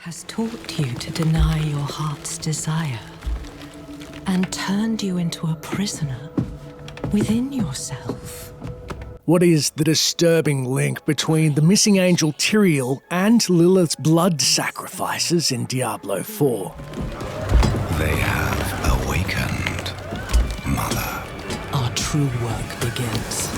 has taught you to deny your heart's desire and turned you into a prisoner within yourself. What is the disturbing link between the missing angel Tyrael and Lilith's blood sacrifices in Diablo 4? They have awakened, Mother. Our true work begins.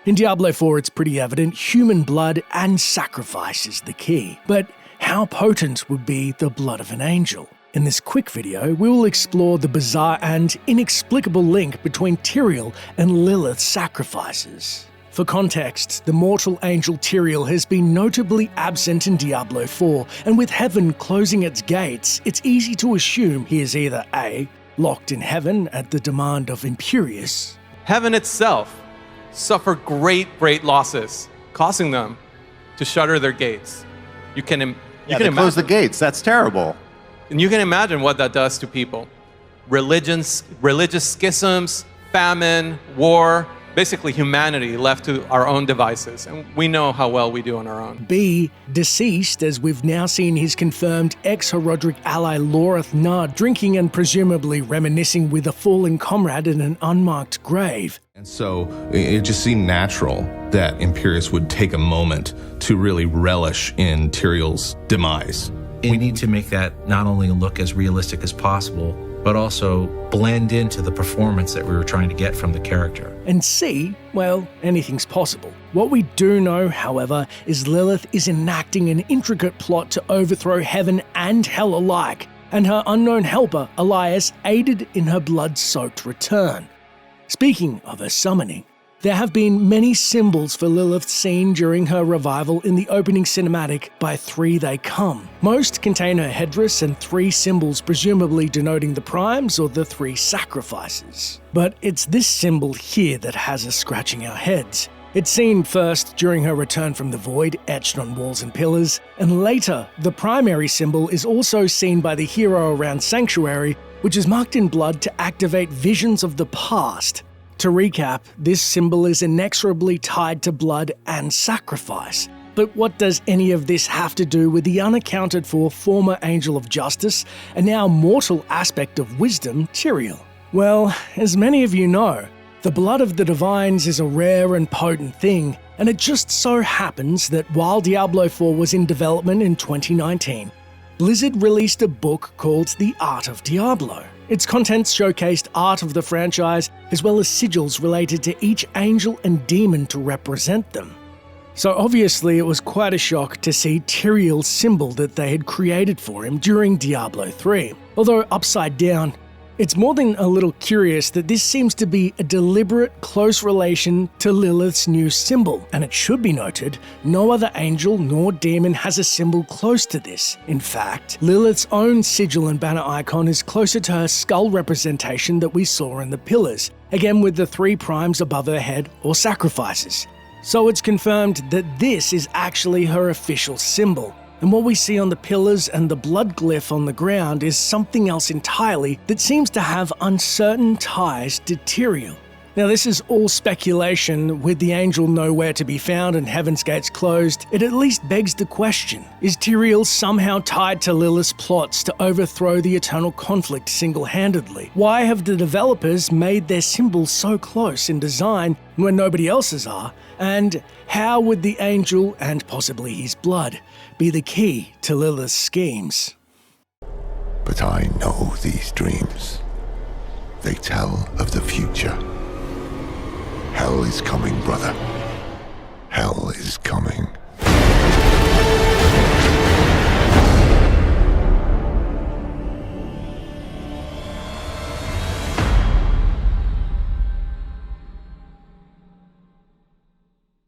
In Diablo 4, it's pretty evident human blood and sacrifice is the key. But how potent would be the blood of an angel? In this quick video, we will explore the bizarre and inexplicable link between Tyrael and Lilith's sacrifices. For context, the mortal angel Tyrael has been notably absent in Diablo 4, and with heaven closing its gates, it's easy to assume he is either A. locked in heaven at the demand of Imperius. Heaven itself suffered great losses, causing them to shutter their gates. You can close the gates. That's terrible. And you can imagine what that does to people. Religious schisms, famine, war, basically humanity left to our own devices. And we know how well we do on our own. B. Deceased, as we've now seen his confirmed ex-Herodric ally Lorith Nard drinking and presumably reminiscing with a fallen comrade in an unmarked grave. And so it just seemed natural that Imperius would take a moment to really relish in Tyrael's demise. We need to make that not only look as realistic as possible, but also blend into the performance that we were trying to get from the character. And C, well, anything's possible. What we do know, however, is Lilith is enacting an intricate plot to overthrow heaven and hell alike, and her unknown helper, Elias, aided in her blood-soaked return. Speaking of her summoning, there have been many symbols for Lilith seen during her revival in the opening cinematic By Three They Come. Most contain her headdress and 3 symbols presumably denoting the primes or the 3 sacrifices. But it's this symbol here that has us scratching our heads. It's seen first during her return from the void, etched on walls and pillars, and later the primary symbol is also seen by the hero around Sanctuary, which is marked in blood to activate visions of the past. To recap, this symbol is inexorably tied to blood and sacrifice. But what does any of this have to do with the unaccounted for former angel of justice and now mortal aspect of wisdom, Tyrael? Well, as many of you know, the blood of the divines is a rare and potent thing, and it just so happens that while Diablo 4 was in development in 2019, Blizzard released a book called The Art of Diablo. Its contents showcased art of the franchise, as well as sigils related to each angel and demon to represent them. So obviously it was quite a shock to see Tyrael's symbol that they had created for him during Diablo 3. Although upside down, it's more than a little curious that this seems to be a deliberate, close relation to Lilith's new symbol. And it should be noted, no other angel nor demon has a symbol close to this. In fact, Lilith's own sigil and banner icon is closer to her skull representation that we saw in the pillars, again with the 3 primes above her head or sacrifices. So it's confirmed that this is actually her official symbol. And what we see on the pillars and the blood glyph on the ground is something else entirely that seems to have uncertain ties to Tyrael. Now this is all speculation, with the angel nowhere to be found and heaven's gates closed. It at least begs the question, is Tyrael somehow tied to Lilith's plots to overthrow the eternal conflict single-handedly? Why have the developers made their symbols so close in design when nobody else's are? And how would the angel, and possibly his blood, be the key to Lilith's schemes? But I know these dreams. They tell of the future. Hell is coming, brother.